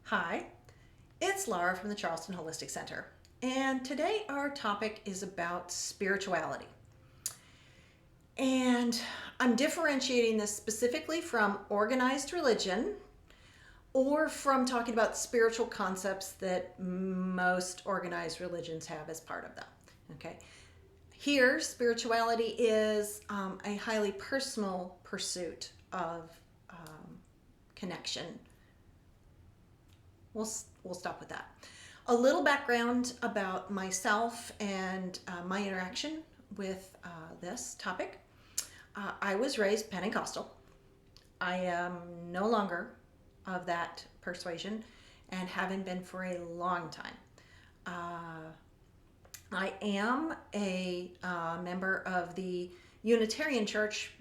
Hi, it's Laura from the Charleston Holistic Center, and today our topic is about spirituality. And I'm differentiating this specifically from organized religion or from talking about spiritual concepts that most organized religions have as part of them. Okay. Here, spirituality is a highly personal pursuit of connection. We'll stop with that. A little background about myself and my interaction with this topic. I was raised Pentecostal. I am no longer of that persuasion and haven't been for a long time. I am a member of the Unitarian Church,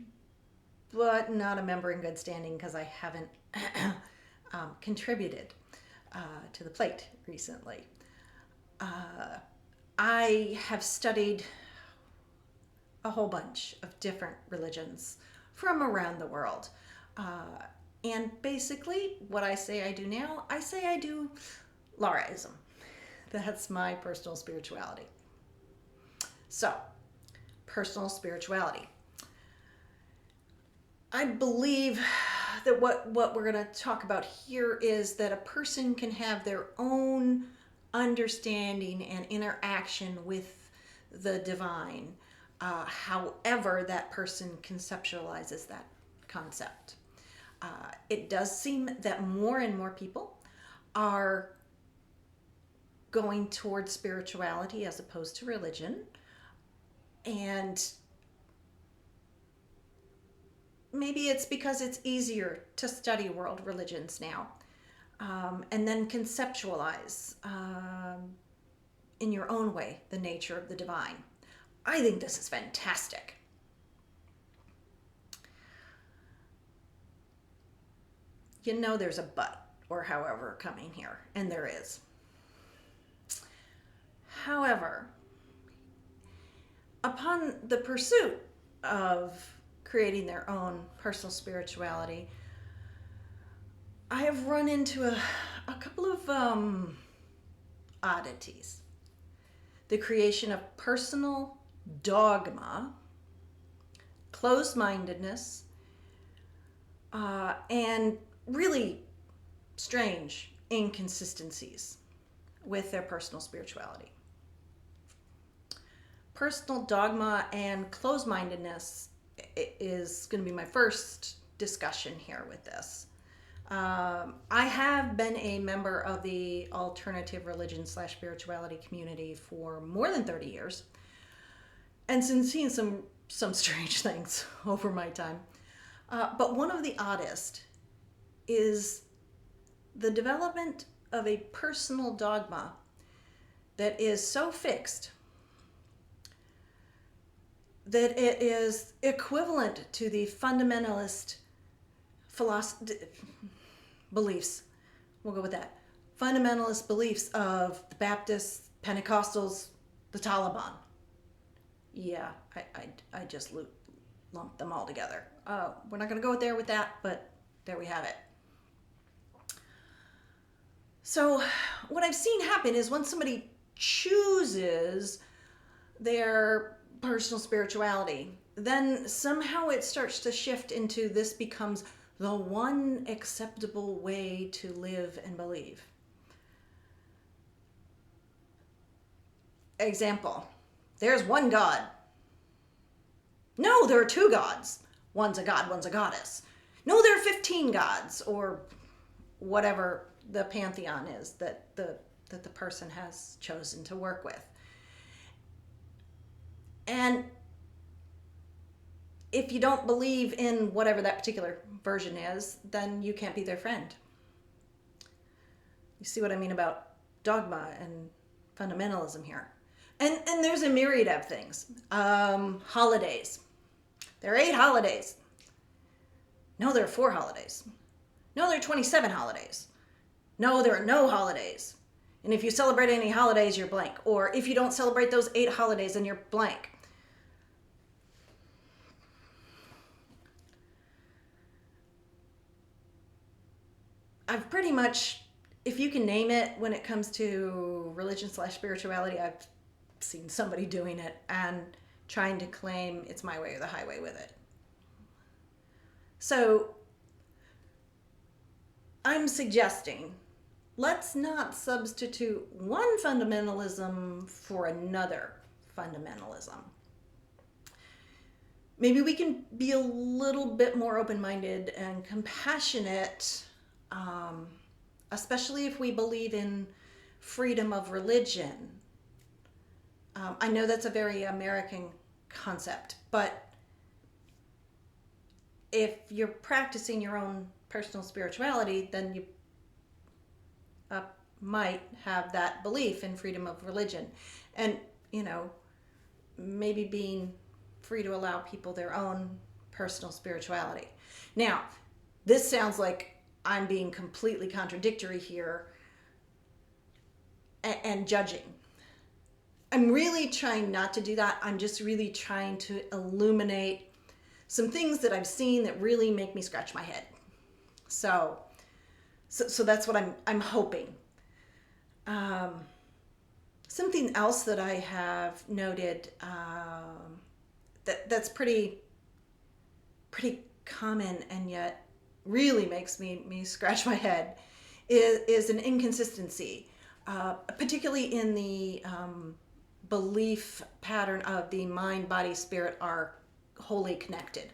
but not a member in good standing because I haven't contributed to the plate recently. I have studied a whole bunch of different religions from around the world. And basically, what I say I do now, I say I do Lauraism. That's my personal spirituality. So, personal spirituality. I believe that what we're going to talk about here is that a person can have their own understanding and interaction with the divine, however that person conceptualizes that concept. It does seem that more and more people are going towards spirituality as opposed to religion, and maybe it's because it's easier to study world religions now, and then conceptualize in your own way the nature of the divine. I think this is fantastic. You know there's a but, or however, coming here, and there is. However, upon the pursuit of creating their own personal spirituality, I have run into a couple of oddities. The creation of personal dogma, closed-mindedness, and really strange inconsistencies with their personal spirituality. Personal dogma and closed-mindedness is going to be my first discussion here with this. I have been a member of the alternative religion / spirituality community for more than 30 years, and since seeing some strange things over my time. But one of the oddest is the development of a personal dogma that is so fixed that it is equivalent to the fundamentalist beliefs. We'll go with that. Fundamentalist beliefs of the Baptists, Pentecostals, the Taliban. Yeah, I just lumped them all together. We're not going to go there with that, but there we have it. So what I've seen happen is when somebody chooses their personal spirituality, then somehow it starts to shift into this becomes the one acceptable way to live and believe. Example, there's one God. No, there are two gods. One's a god, one's a goddess. No, there are 15 gods, or whatever the pantheon is that the person has chosen to work with. And if you don't believe in whatever that particular version is, then you can't be their friend. You see what I mean about dogma and fundamentalism here. And there's a myriad of things. Holidays. There are 8 holidays. No, there are 4 holidays. No, there are 27 holidays. No, there are no holidays. And if you celebrate any holidays, you're blank. Or if you don't celebrate those 8 holidays, then you're blank. I've pretty much if you can name it when it comes to religion/spirituality, I've seen somebody doing it and trying to claim it's my way or the highway with it. So I'm suggesting let's not substitute one fundamentalism for another fundamentalism. Maybe we can be a little bit more open-minded and compassionate, especially if we believe in freedom of religion. I know that's a very American concept, but if you're practicing your own personal spirituality, then you might have that belief in freedom of religion. And, maybe being free to allow people their own personal spirituality. Now, this sounds like I'm being completely contradictory here and judging. I'm really trying not to do that. I'm just really trying to illuminate some things that I've seen that really make me scratch my head. So that's what I'm hoping. Something else that I have noted that's pretty common and yet really makes me scratch my head is an inconsistency, particularly in the belief pattern of the mind, body, spirit are wholly connected.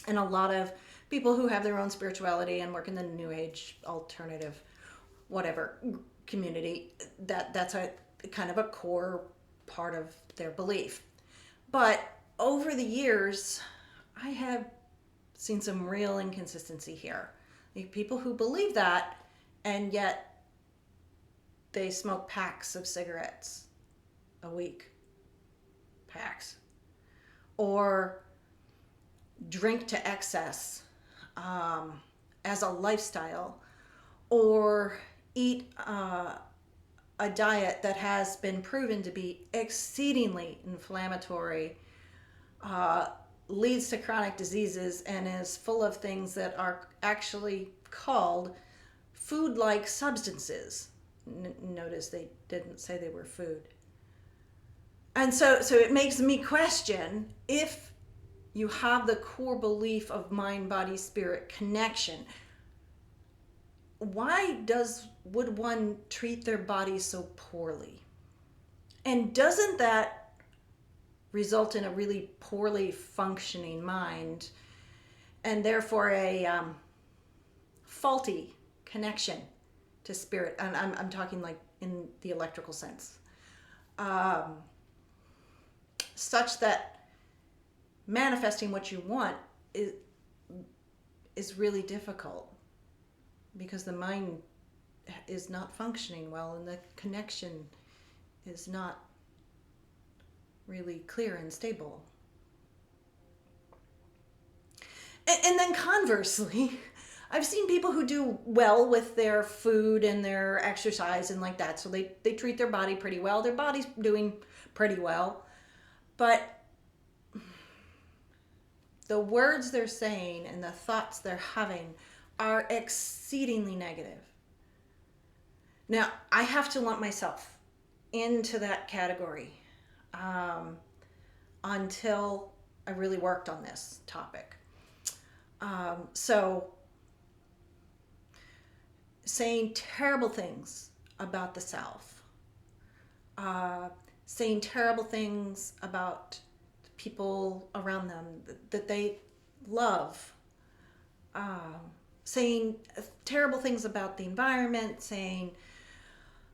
And a lot of people who have their own spirituality and work in the New Age, alternative, whatever community, that's a kind of a core part of their belief. But over the years, I have seen some real inconsistency here. People who believe that, and yet they smoke packs of cigarettes a week. Packs. Or drink to excess as a lifestyle, or eat a diet that has been proven to be exceedingly inflammatory, leads to chronic diseases, and is full of things that are actually called food-like substances. Notice they didn't say they were food. And so it makes me question, if you have the core belief of mind, body, spirit connection, why would one treat their body so poorly? And doesn't that result in a really poorly functioning mind, and therefore a faulty connection to spirit? And I'm talking like in the electrical sense, such that manifesting what you want is really difficult, because the mind is not functioning well and the connection is not really clear and stable. And then conversely, I've seen people who do well with their food and their exercise and like that. So they treat their body pretty well. Their body's doing pretty well. But the words they're saying and the thoughts they're having are exceedingly negative. Now, I have to lump myself into that category until I really worked on this topic. So saying terrible things about the self, saying terrible things about the people around them that they love, saying terrible things about the environment, saying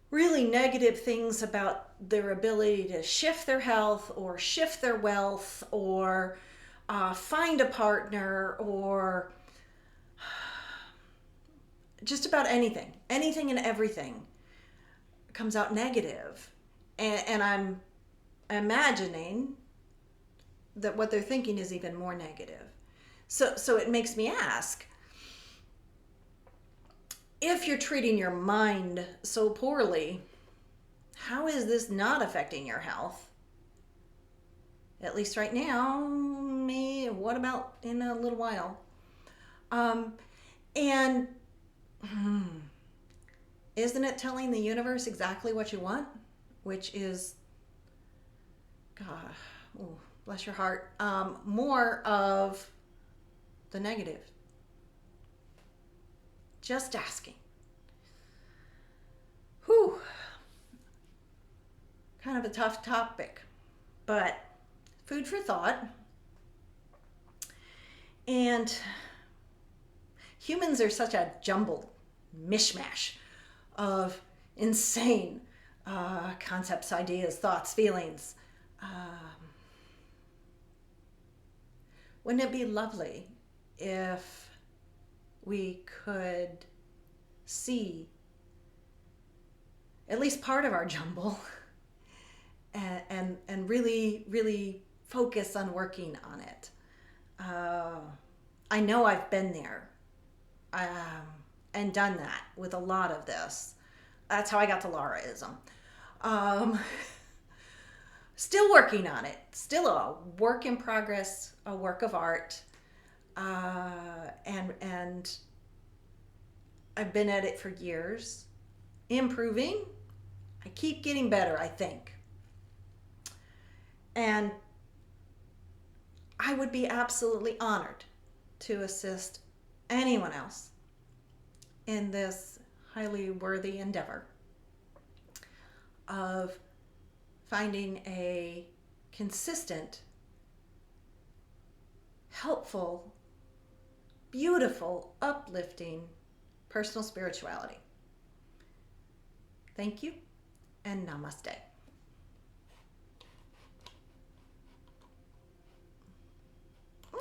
really negative things about their ability to shift their health or shift their wealth or find a partner, or just about anything and everything comes out negative. And I'm imagining that what they're thinking is even more negative. So it makes me ask, if you're treating your mind so poorly, how is this not affecting your health? At least right now, what about in a little while? And Isn't it telling the universe exactly what you want? Which is, God, ooh, bless your heart, more of the negative. Just asking. Whew. Kind of a tough topic, but food for thought. And humans are such a jumbled mishmash of insane concepts, ideas, thoughts, feelings. Wouldn't it be lovely if we could see at least part of our jumble and really, really focus on working on it? I know I've been there and done that with a lot of this. That's how I got to Lauraism. Um, Still working on it. Still a work in progress, a work of art. And I've been at it for years, improving. I keep getting better, I think. And I would be absolutely honored to assist anyone else in this highly worthy endeavor of finding a consistent, helpful, beautiful, uplifting personal spirituality. Thank you and namaste.